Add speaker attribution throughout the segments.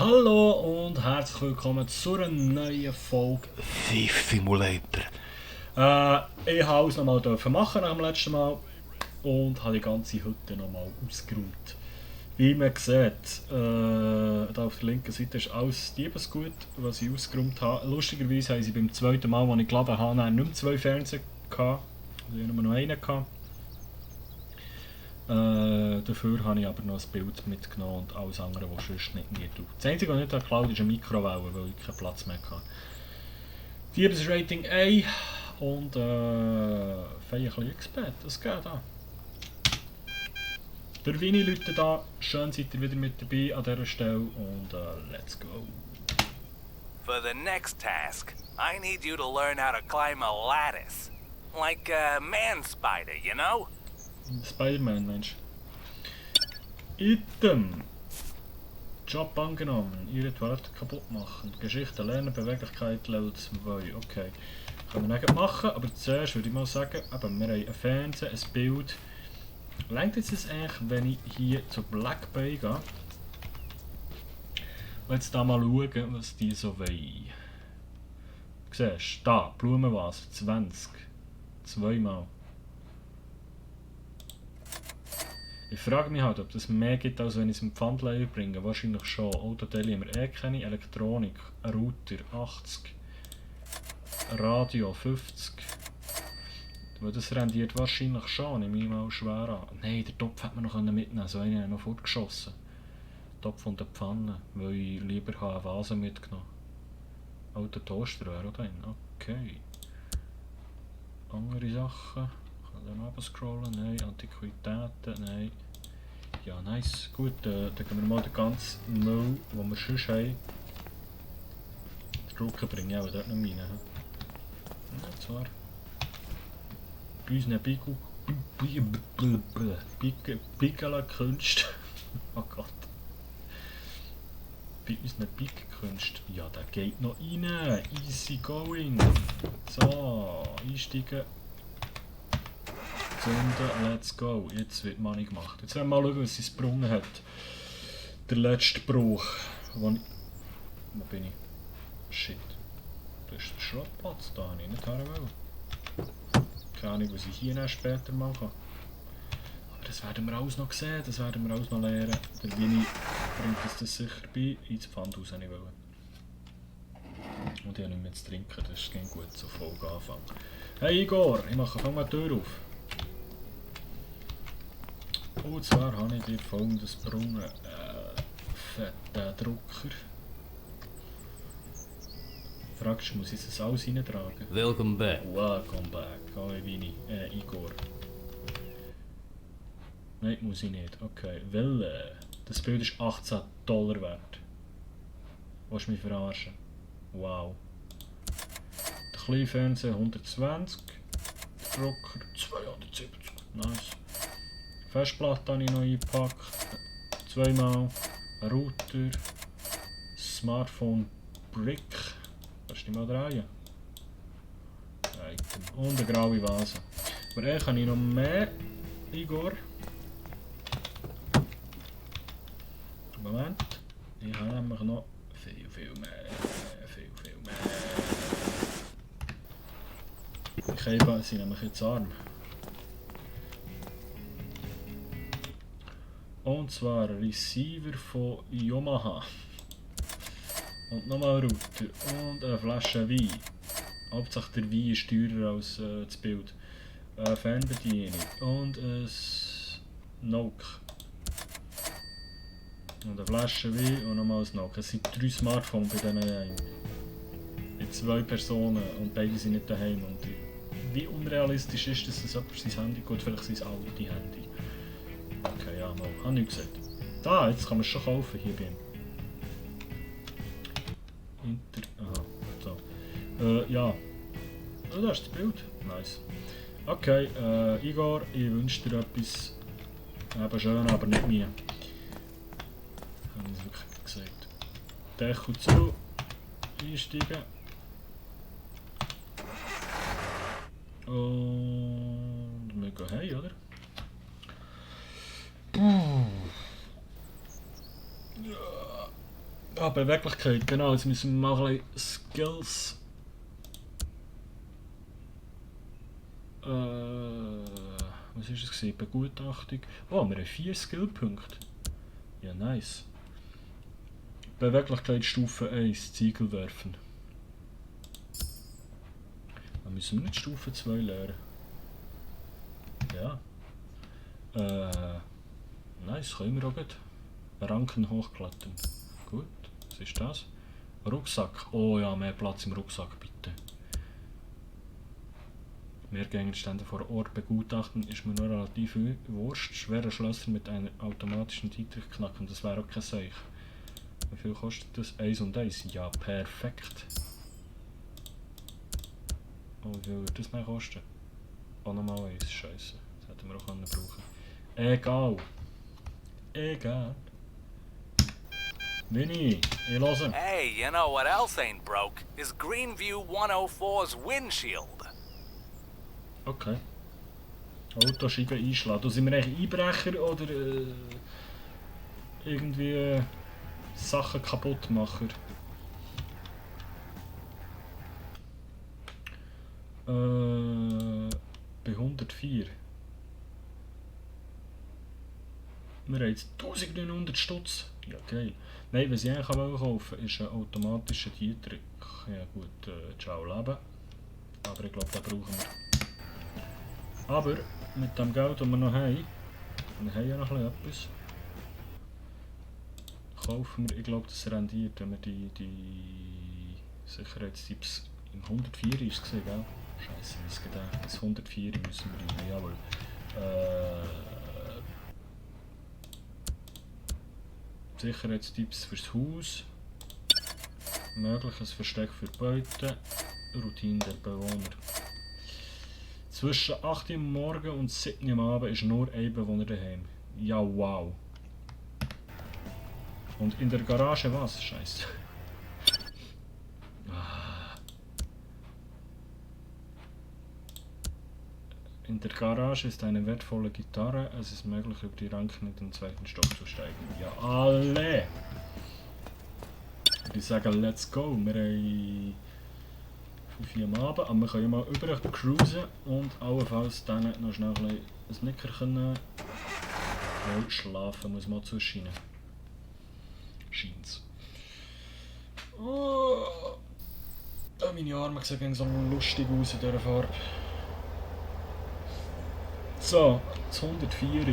Speaker 1: Hallo und herzlich willkommen zu einer neuen Folge Thief Simulator. Ich habe es nochmal machen am letzten Mal und habe die ganze Hütte nochmal ausgeräumt. Wie man sieht, da auf der linken Seite ist alles Diebesgut, was ich ausgeräumt habe. Lustigerweise haben sie beim zweiten Mal, als ich geladen habe, nicht mehr 2 Fernseher gehabt, also nur noch einen gehabt. Dafür habe ich aber noch ein Bild mitgenommen und alles andere, was sonst nicht mehr tut. Das Einzige, was ich nicht geklaut habe, ist eine Mikrowelle, weil ich keinen Platz mehr hatte. Diebesrating A und feierlich XP, das geht an. Der Vini Leute da, schön seid ihr wieder mit dabei an dieser Stelle und let's go.
Speaker 2: For the next task, I need you to learn how to climb a lattice. Like a man spider, you know?
Speaker 1: Spider-Man, Mensch. Item. Job angenommen. Ihre Toilette kaputt machen. Geschichte lernen, Beweglichkeit Level 2. Okay. Können wir nicht machen, aber zuerst würde ich mal sagen, eben, wir haben einen Fernseher, ein Bild. Reicht jetzt das eigentlich, wenn ich hier zur Black Bay gehe? Und jetzt da mal schauen, was die so wollen. Siehst du, da, Blumenvase, 20. Zweimal. Ich frage mich halt, ob das mehr gibt, als wenn ich es im Pfandleiher bringe. Wahrscheinlich schon. Autoteile haben wir keine. Elektronik, ein Router 80. Radio 50. Weil das rendiert wahrscheinlich schon, nehme ich mal schwer an. Nein, den Topf hätte man noch mitnehmen können, so einen habe ich noch fortgeschossen. Topf und eine Pfanne, weil ich lieber eine Vase mitgenommen habe. Alter Toaster wäre auch drin, okay. Andere Sachen. Kann ich da noch scrollen? Nein. Antiquitäten? Nein. Ja, nice. Gut, dann gehen wir mal den ganzen Müll, den wir sonst haben. Die Drucken bringe ich auch dort noch rein. Ja, zwar. Bei unseren Piccola-Künsten. Oh Gott. Bei unseren Pickelkünsten. Ja, der geht noch rein. Easy going. So, einsteigen. Zünden, let's go. Jetzt wird Money gemacht. Jetzt werden wir mal schauen, was sie gebrungen hat. Der letzte Bruch. Wo bin ich? Shit. Da ist der Schrottplatz, da habe ich nicht her wollen. Keine Ahnung, was ich hier später mache. Aber das werden wir alles noch sehen, das werden wir alles noch lernen. Der Vini bringt uns das sicher bei. Ins Pfandhaus wollte ich wollen. Und ich habe nicht mehr zu trinken, das ist kein gut so Folge anfangen. Hey Igor, ich fang mal die Tür auf. Und zwar habe ich dir folgendes gebrungen. Fetten Drucker. Fragst du, muss ich das alles reintragen?
Speaker 3: Welcome back.
Speaker 1: Welcome back. Hallo Vini, Igor. Nein, muss ich nicht. Okay, weil das Bild ist $18 wert. Willst du mich verarschen? Wow. Der kleine Fernseher 120. Der Drucker 270. Nice. Festplatte habe ich noch eingepackt. Zweimal. Ein Router. Smartphone Brick. Kannst du nicht mal drehen? Item. Und eine graue Vase. Aber eigentlich habe ich noch mehr, Igor. Moment. Ich habe nämlich noch viel mehr. Die Käfer sind nämlich jetzt arm. Und zwar ein Receiver von Yamaha. Und nochmal ein Router. Und eine Flasche Wein. Hauptsache der Wein ist teurer als das Bild. Eine Fernbedienung. Und ein Noke. Und eine Flasche Wein und nochmal ein Noke. Es sind 3 Smartphones bei diesen daheim. Mit 2 Personen und beide sind nicht daheim. Und wie unrealistisch ist das, dass jemand sein Handy geht? Vielleicht sein alte Handy. Okay, ja, mal. Habe ich gesagt. Da, jetzt kann man es schon kaufen hier bei ihm. Aha, so. Ja. Oh, das ist das Bild. Nice. Okay, Igor, ich wünsche dir etwas eben schön, aber nicht mir. Habe ich es wirklich gesagt. Deckel zu. Einsteigen. Und wir gehen heim, oder? Ah, Beweglichkeit, genau. Jetzt müssen wir mal ein bisschen Skills. Was war es? Begutachtung. Oh, wir haben 4 Skillpunkte. Ja, nice. Beweglichkeit Stufe 1, Ziegel werfen. Dann müssen wir nicht Stufe 2 lernen. Ja. Nice, können wir auch gut. Ranken hochklettern. Gut, was ist das? Rucksack. Oh ja, mehr Platz im Rucksack, bitte. Mehr Gegenstände vor Ort begutachten ist mir nur relativ wurscht. Schwere Schlösser mit einer automatischen Dietrich knacken, das wäre auch kein Seich. Wie viel kostet das? 1 und 1. Ja, perfekt. Oh, wie viel würde das mehr kosten? Oh, nochmal 1. Scheiße. Das hätten wir auch brauchen können. Egal. Egal. Winnie, ich höre.
Speaker 2: Hey, you know what else ain't broke? Is Greenview 104's windshield.
Speaker 1: Okay. Autoscheibe einschlagen. Sind wir eigentlich Einbrecher oder irgendwie Sachen Kaputtmacher? Bei 104. Wir haben jetzt 1900 Stutz. Ja, geil. Nein, was ich eigentlich kaufen wollte, ist ein automatischer Dietrich. Ja gut, ciao Leben. Aber ich glaube, den brauchen wir. Aber mit dem Geld, das wir noch haben, wir haben ja noch etwas, kaufen wir, ich glaube, das rendiert, wenn wir die Sicherheitstipps im 104 ist es gesehen, gell? Scheiße, das Gedächtnis. Das 104 müssen wir rein, jawohl. Sicherheitstipps fürs Haus. Mögliches Versteck für Beute. Routine der Bewohner. Zwischen 8 Uhr morgens und 7 Uhr am Abend ist nur ein Bewohner daheim. Ja, wow. Und in der Garage was? Scheiße. In der Garage ist eine wertvolle Gitarre. Es ist möglich, über die Ranken in den 2. Stock zu steigen. Ja, alle! Ich sagen, let's go. Wir haben 5 Uhr am Abend, aber wir können mal über cruisen und allenfalls dann noch schnell ein Nickerchen nehmen. Weil schlafen muss man zuscheinen. Scheint's. Oh, meine Arme sehen so lustig aus in dieser Farbe. So, das 104.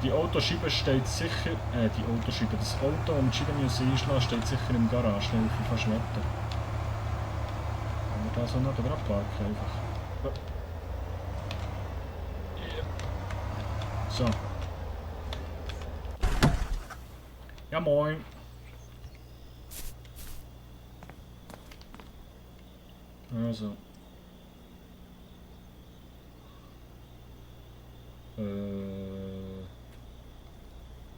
Speaker 1: Die Autoscheibe steht sicher. Die Autoscheibe, das Auto, das die Scheibe einschlagen, steht sicher im Garage. Da helfe ich fast wetten. Kann man da so neben dran parken einfach. So. Ja moin. Also. Jetzt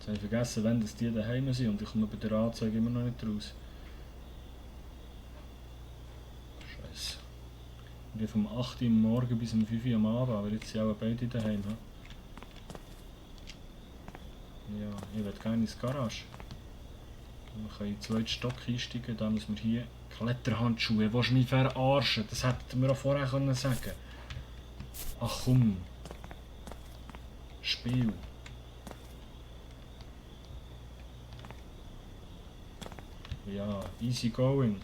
Speaker 1: habe ich vergessen, wenn das die daheim sind und ich komme bei der Anzeige immer noch nicht raus. Scheiße. Ich bin vom 8 Uhr morgens bis um 5 Uhr am Abend, aber jetzt sind auch beide daheim. Ja, ich will gerne ins Garage. Wir können in den 2. Stock einsteigen, dann müssen wir hier Kletterhandschuhe. Willst du mich verarschen? Das hätten wir auch vorher können sagen. Ach komm. Spiel. Ja, easy going.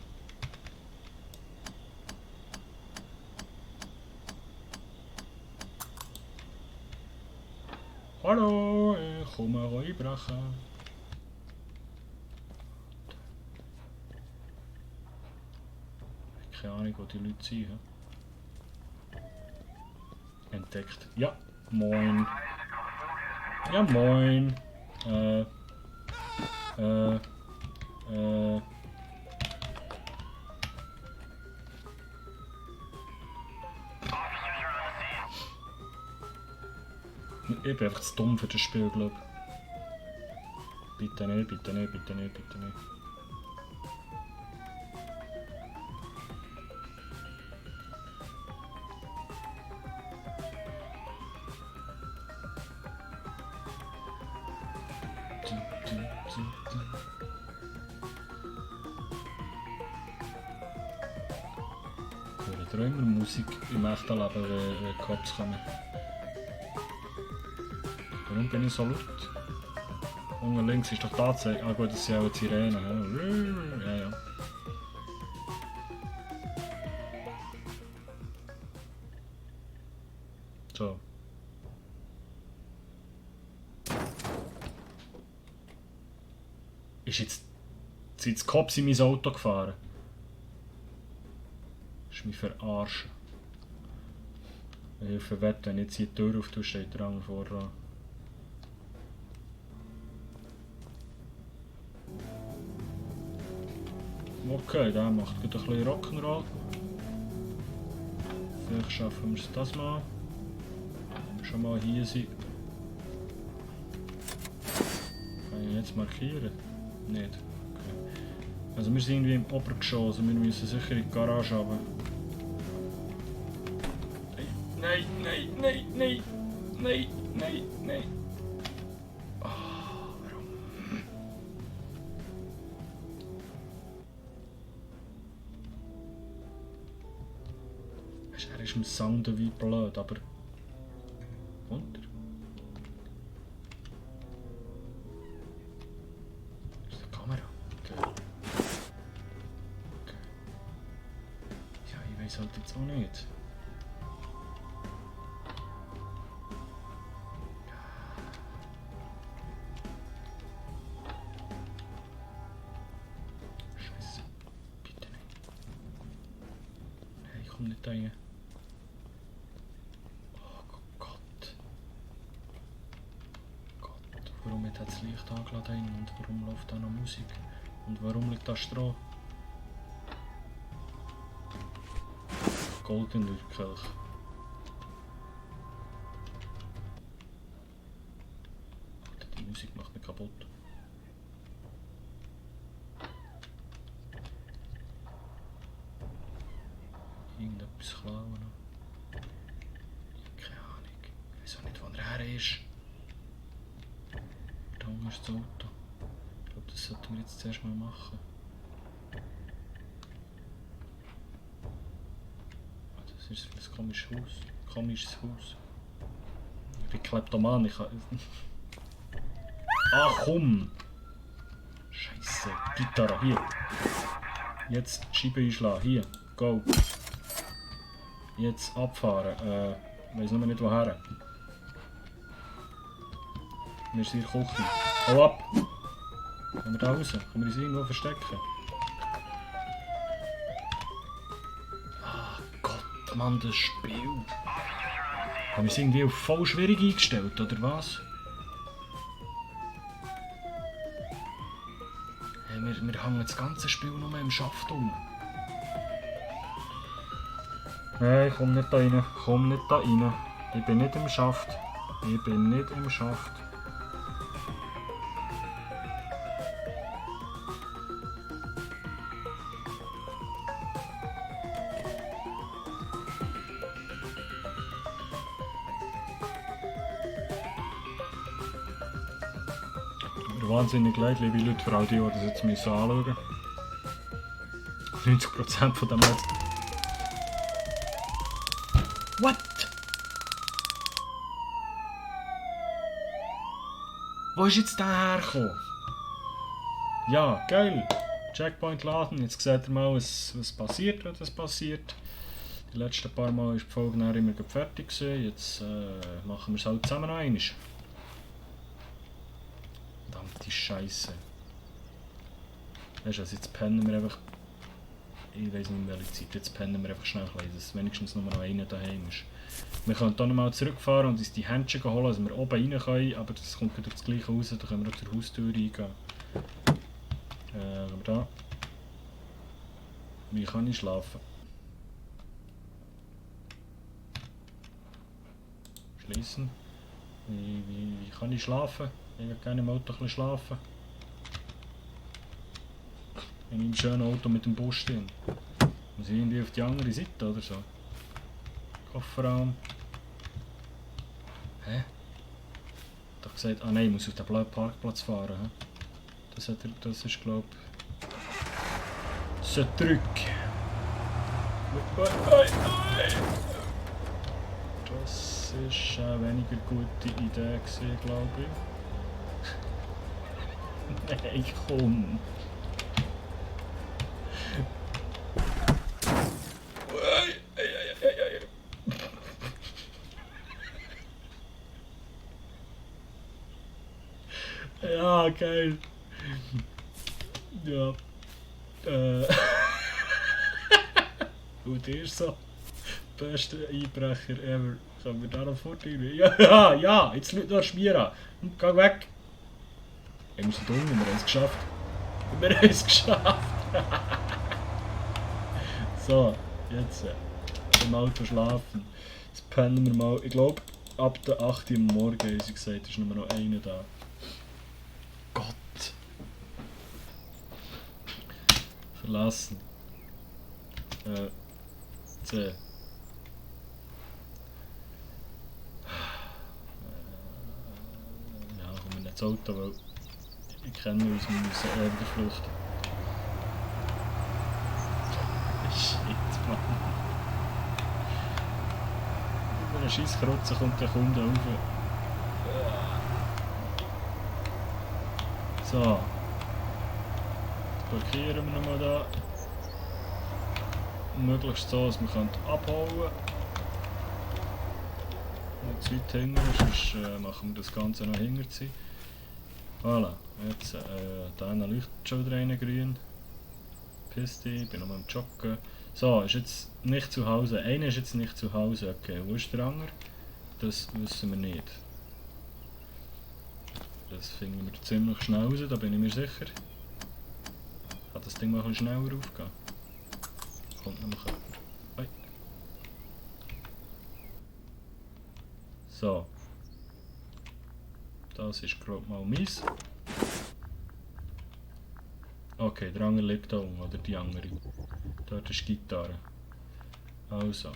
Speaker 1: Hallo, ich komme einbrechen. Keine Ahnung, wo die Leute sind. Entdeckt. Ja, moin. Ja, moin. Ich bin einfach zu dumm für das Spiel, glaube ich. Bitte nicht, bitte nicht, bitte nicht, bitte nicht. Ich höre immer Musik im echten Leben, wenn Cops kommen. Warum bin ich so laut? Unten links ist doch die Anzeige. Ah gut, das sind auch die Sirenen. Ja, ja. So. Sind jetzt Cops in mein Auto gefahren? Das ist mich verarschen. Ich verwette, wenn jetzt hier die Tür auftue, steht der andere voran. Okay, der macht gerade ein bisschen Rock'n'Roll. Vielleicht schaffen wir es das mal. Wenn wir schon mal hier sind. Kann ich jetzt markieren? Nicht. Okay. Also wir sind irgendwie im Obergeschoss und wir müssen sicher in die Garage runter. Nein, nein, nein, nein, nein, nein, nein. Oh, warum? Er ist im Sound wie blöd, aber... Und? Das ist die Kamera. Okay. Okay. Ja, ich weiß halt jetzt auch nicht. Scheiße. Bitte nicht. Nein, ich komm nicht rein. Warum hat das Licht angeladen und warum läuft da noch Musik? Und warum liegt da Stroh? Goldener Kelch. Alter, die Musik macht mich kaputt. Irgendetwas klauen. Keine Ahnung. Ich weiß auch nicht, wo er her ist. Da unten ist das Auto. Ich glaube, das sollten wir jetzt zuerst mal machen. Das ist ein komisches Haus. Komisches Haus. Ich bin Kleptoman, ich kann... Ach komm! Scheiße, Gitarre, hier. Jetzt Scheibe einschlagen, hier, go. Jetzt abfahren, ich weiss nur nicht woher. Wir sind in der Küche. Hau ab! Können wir da raus? Können wir uns irgendwo verstecken? Ah Gott, Mann, das Spiel! Haben wir es irgendwie auf voll schwierig eingestellt, oder was? Hey, wir hängen das ganze Spiel nur im Schaft um. Nein, komm nicht da rein. Komm nicht da rein. Ich bin nicht im Schaft. Ich bin nicht im Schaft. Wahnsinnig leid, liebe Leute, für all die das jetzt anschauen müssen. 90% von dem Netz. What? Wo ist jetzt der hergekommen? Ja, geil. Checkpoint laden. Jetzt seht ihr mal, was passiert, wenn das passiert. Die letzten paar Mal war die Folge immer fertig gewesen. Jetzt machen wir es halt zusammen noch einmal. Verdammte Scheiße. Weißt du, also jetzt pennen wir einfach. Ich weiß nicht mehr welche Zeit. Jetzt pennen wir einfach schnell, dass wenigstens nur noch einer daheim ist. Wir können hier nochmal zurückfahren und uns die Händchen holen, dass wir oben rein können, aber das kommt wieder das gleiche raus, da können wir auch zur Haustür reingehen. Aber da. Wie kann ich schlafen? Schließen. Wie kann ich schlafen? Ich würde gerne im Auto ein bisschen schlafen. In einem schönen Auto mit dem Bus stehen. Muss ich irgendwie auf die andere Seite oder so? Kofferraum. Hä? Ich hab gesagt, ah nein, ich muss auf den blöden Parkplatz fahren. He? Das ist glaube ich so Drück. Das ist eine weniger gute Idee gewesen, glaube ich. Nein, komm. Ja, geil. Ja. Und der ist so. Beste Einbrecher ever. Können wir da noch fortgehen? Ja, jetzt nicht noch Schmier an. Geh weg. Wir sind dumm, wir haben es geschafft. Wir haben es geschafft. So, jetzt im Auto schlafen. Jetzt pennen wir mal. Ich glaube, ab der 8 Uhr morgen, haben sie gesagt, ist nur noch einer da. Gott. Verlassen. C. Ja, kommen wir nicht ins Auto, weil ich kenne uns, wir müssen der Flucht. Shit, Mann. Über eine Scheisskrotze kommt der Kunde rauf. So. Parkieren wir nochmal da. Möglichst so, dass wir abhauen können. Nicht zu weit hinten, sonst machen wir das Ganze noch hinter ziehen. Voilà, jetzt da leuchtet schon wieder einer grün. Piste, ich bin noch mal am Joggen. So, ist jetzt nicht zu Hause. Einer ist jetzt nicht zu Hause. Okay, wo ist der andere? Das wissen wir nicht. Das finden wir ziemlich schnell raus, da bin ich mir sicher. Kann das Ding mal ein bisschen schneller aufgehen? Kommt noch mal. Oi. So. Das ist gerade mal meins. Okay, der andere liegt da unten, oder die andere. Dort ist die Gitarre. Also,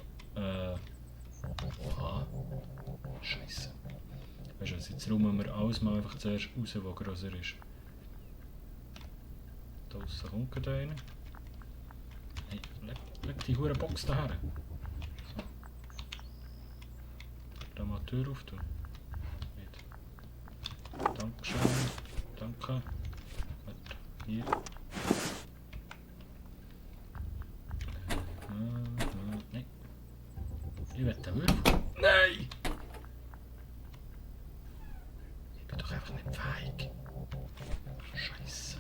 Speaker 1: Scheiße. Weißt du was, jetzt räumen wir alles mal einfach zuerst raus, wo grösser ist. Da draussen kommt gerade einer. Hey, leg die hure Box daher. So. Da mal die Tür auftun. Nicht. Dankeschön. Danke. Warte, hier. Nein. Ich will den Würfel. Nein! Ich bin doch einfach nicht fähig. Scheiße.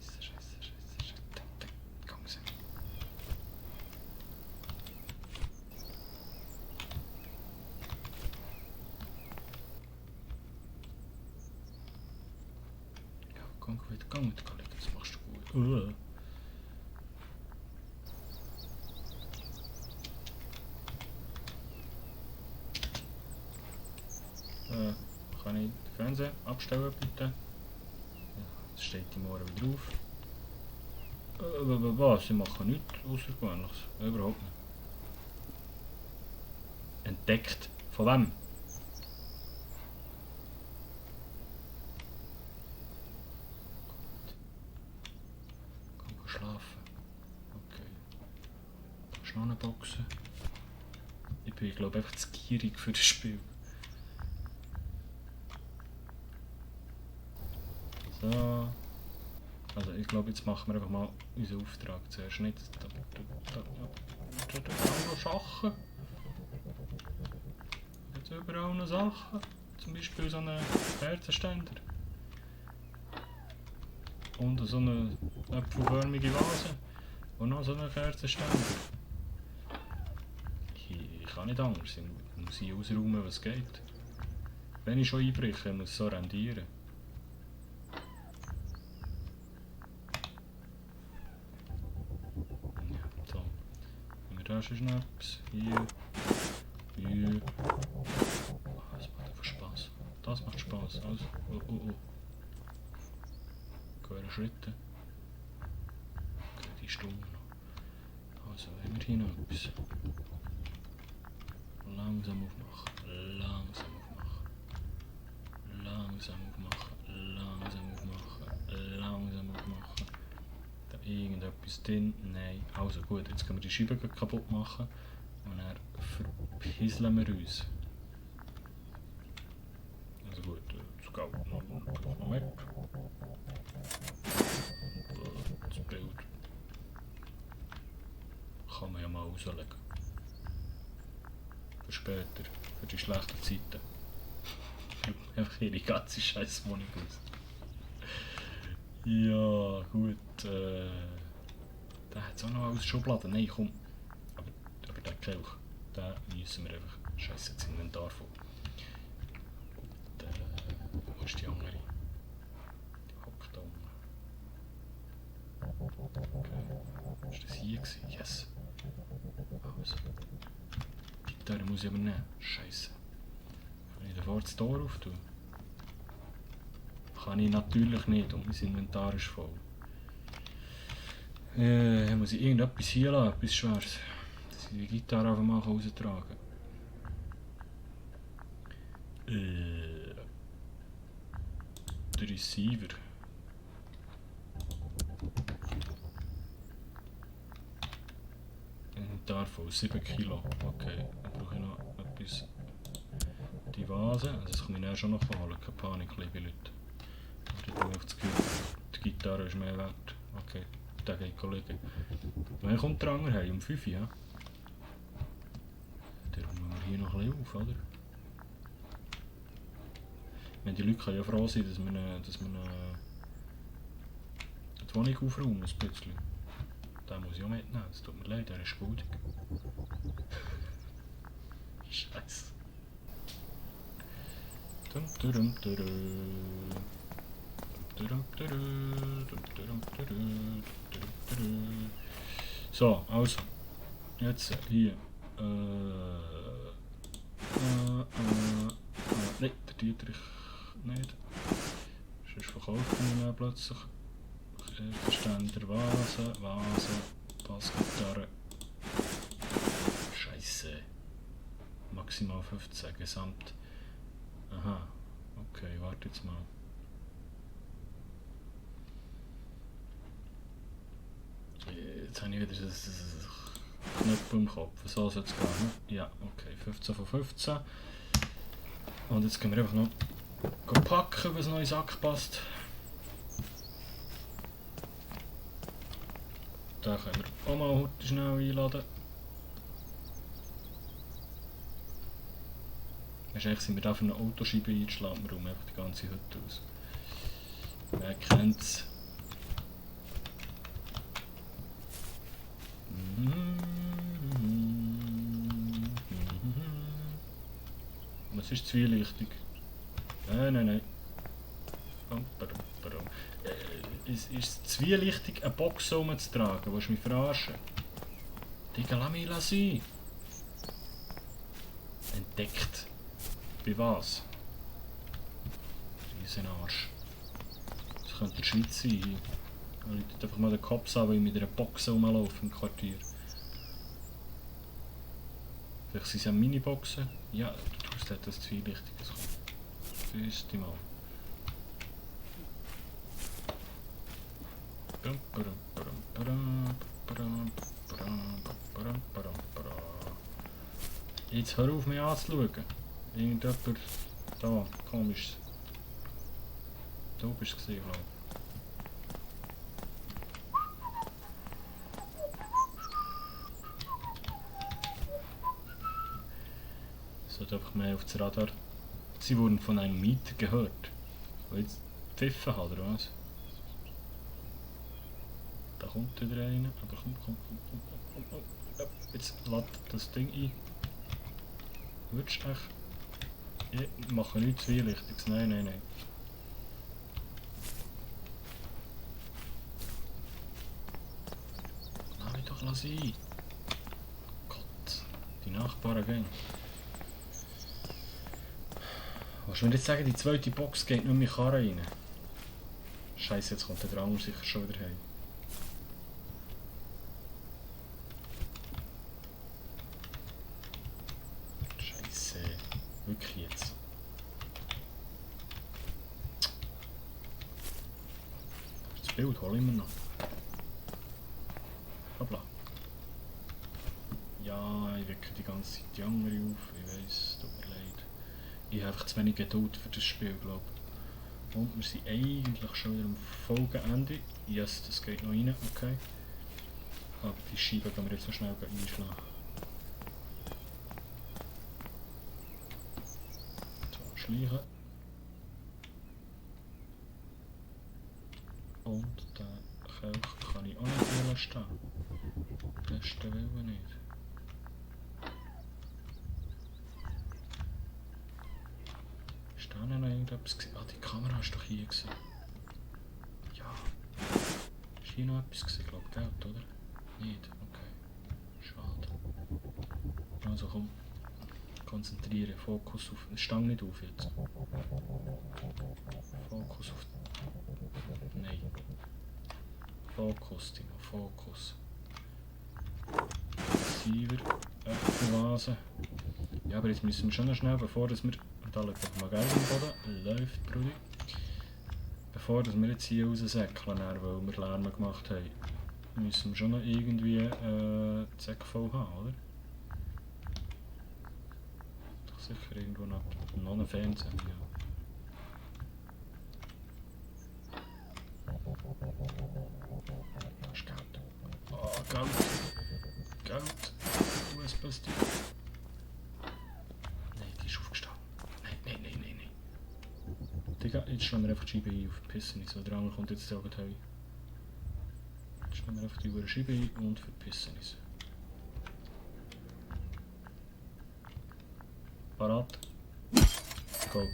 Speaker 1: Scheiße. Komm sie. Ja, komm wieder, Kollege, das machst du gut. Kann ich den Fernseher abstellen, bitte? Ja, das steht im Ohren wieder auf. Was? Ich mache nichts Außergewöhnliches. Überhaupt nicht. Entdeckt? Von wem? Komm schlafen. Okay. Da ist noch eine Box. Ich bin, glaube ich, einfach zu gierig für das Spiel. So. Also ich glaube, jetzt machen wir einfach mal unseren Auftrag zuerst. Nicht da noch Sachen. Jetzt überall noch Sachen. Zum Beispiel so einen Kerzenständer. Und so eine äpfelförmige Vase. Und noch so einen Kerzenständer. Ich kann nicht anders. Ich muss hier ausräumen, was geht. Wenn ich schon einbreche, muss ich so rendieren. Da ist noch etwas. Hier. Das macht einfach Spaß. Das macht Spaß. Also, Gute Schritte. Okay, die Stunde noch. Also, haben wir hier noch etwas. Langsam aufmachen. Langsam aufmachen. etwas drin? Nein. Also gut, jetzt können wir die Scheibe kaputt machen. Und dann verpisseln wir uns. Also gut, jetzt geht noch weg. Das Bild kann man ja mal rauslegen. Für später, für die schlechten Zeiten. Einfach ihre ganze scheiß Wohnung aus. Ja, gut. Da hat es auch noch alles Schubladen. Nein, komm. Aber den Kelch, den müssen wir einfach scheiße ins Inventar von. Und wo ist die andere? Die hockt da unten. Okay. Ist das hier gewesen? Yes. Also. Die Gitarre muss ich aber nehmen. Scheiße. Kann ich davor das Tor auftun? Kann ich natürlich nicht und mein Inventar ist voll. Muss ich irgendetwas hier lassen, etwas Schweres, dass ich die Gitarre einfach mal raustragen kann. Der Receiver. Inventar voll, 7 Kilo. Okay, dann brauche ich noch etwas. Die Vase, also das kann ich dann schon noch holen, keine Panik, liebe Leute. Ich habe das Gefühl, die Gitarre ist mehr wert. Okay, der geht liegen. Wann kommt der andere heim? Um 5 Uhr, ja? Der räumen wir hier noch ein bisschen auf, oder? Die Leute können ja froh sein, dass wir die Wohnung aufräumen, ein bisschen. Den muss ich auch mitnehmen, es tut mir leid, der ist schuldig. Scheiße. So, also. Jetzt hier. Nein, der Dietrich nicht. Sonst verkauft man ihn plötzlich. Ständer, Vase, Bassgitarre. Scheiße. Maximal 15 gesamt. Aha. Okay, warte jetzt mal. Jetzt habe ich wieder das Knöpfe im Kopf. So soll es gehen. Ja, okay. 15 von 15. Und jetzt können wir einfach noch packen, was noch in den Sack passt. Da können wir auch mal heute schnell einladen. Wahrscheinlich sind wir da für eine Autoscheibe eingeschlagen, wir räumen einfach die ganze Hütte aus. Wer kennt's? Was ist zwielichtig? Nein. Ist es zwielichtig, eine Box rumzutragen? Willst du mich verarschen? Digga, lass mich sein. Entdeckt. Bei was? Riesenarsch. Das könnte die Schweiz sein. Da läutet einfach mal den Kopf an, weil ich mit einer Box rumlaufe im Quartier. Vielleicht sind es ja Miniboxen. Ja, du tust etwas Zwielichtiges. Wüsste mal. Jetzt hör auf mich anzuschauen. Irgendjemand da, komisch. Du bist es gesehen, glaube ich. Sollte einfach mehr auf das Radar. Sie wurden von einem Mieter gehört. Der jetzt pfiffen hat, oder was? Da kommt wieder einer. Aber komm. Ja, jetzt lad das Ding ein. Würdest du echt? Ich mache nichts Zwielichtiges. Nein. Lass mich doch sein. Gott, die Nachbarn gehen. Willst du mir jetzt sagen, die zweite Box geht nur in meine Karre rein? Scheiße, jetzt kommt der Drang sicher schon wieder heim. Scheiße, wirklich jetzt. Das Bild hole ich mir noch. Hoppla. Ja, ich wecke die ganze Zeit die andere auf. Ich weiss, tut mir leid. Ich habe einfach zu wenig Geduld für das Spiel, glaube ich. Und wir sind eigentlich schon wieder am Folgenende. Yes, das geht noch rein, okay. Aber die Scheibe können wir jetzt noch schnell einschlagen. So, schleichen. Und den Kelch kann ich auch nicht hier stehen. Besten Willen nicht. Ist da noch irgendetwas gewesen? Ah, die Kamera war doch hier gewesen. Ja. Ist hier noch etwas gewesen, glaube ich, Geld, oder? Nicht? Okay. Schade. Also komm. Konzentrieren. Fokus auf... Stang nicht auf jetzt. Fokus auf... Nein. Fokus, Timo. Fokus. Siever. Äpfelvase. Ja, aber jetzt müssen wir schon noch schnell, bevor dass wir... Da liegt doch mal Geld im Boden. Läuft, Brudi. Bevor dass wir jetzt hier raussäckeln, weil wir Lärm gemacht haben, müssen wir schon noch irgendwie die Säcke voll haben, oder? Doch sicher irgendwo noch einen Fernseher. Ja. Das ist Geld. Oh, Geld. Geld. USB-Stick. Nein, die ist aufgestanden. Nein. Digga, jetzt schlagen wir einfach die Scheibe ein auf Pissen. So, der andere kommt jetzt auch heim. Jetzt schlagen wir einfach die Scheibe ein und verpissen uns. Parat. Go.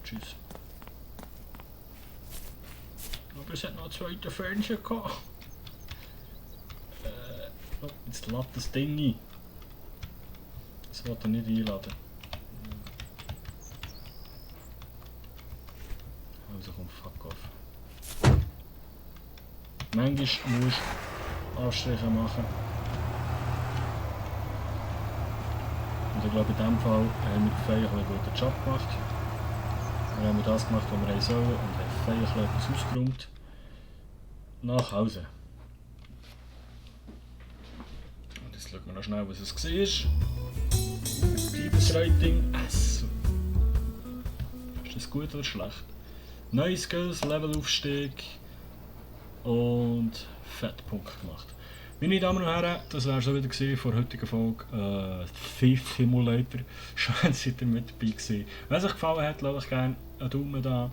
Speaker 1: Tschüss. Aber es hat noch einen zweiten Fernseher gehabt. Oh, jetzt lädt das Ding ein. Das wollte er nicht einladen. Also komm, fuck off. Manchmal musst du Anstriche machen. Und ich glaube, in diesem Fall haben wir feierlich einen guten Job gemacht. Wir haben das gemacht, was wir haben sollen und haben feierlich etwas ausgeräumt. Nach Hause. Und jetzt schauen wir noch schnell, was es war. Diebesrating S. Ist das gut oder schlecht? Neue Skills, Levelaufstieg und Fettpunkt gemacht. Meine Damen und Herren, das war es wieder von der heutigen Folge Thief Simulator. Schön, dass ihr mit dabei gewesen. Wenn es euch gefallen hat, lasst euch gerne einen Daumen da.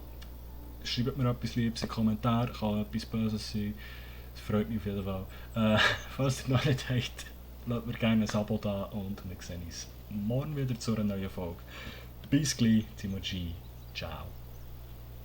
Speaker 1: Schreibt mir etwas Liebes in den Kommentaren, kann etwas Böses sein. Das freut mich auf jeden Fall. Falls ihr noch nicht habt, lasst mir gerne ein Abo da und wir sehen uns morgen wieder zu einer neuen Folge. Bis gleich, Timo G. Ciao.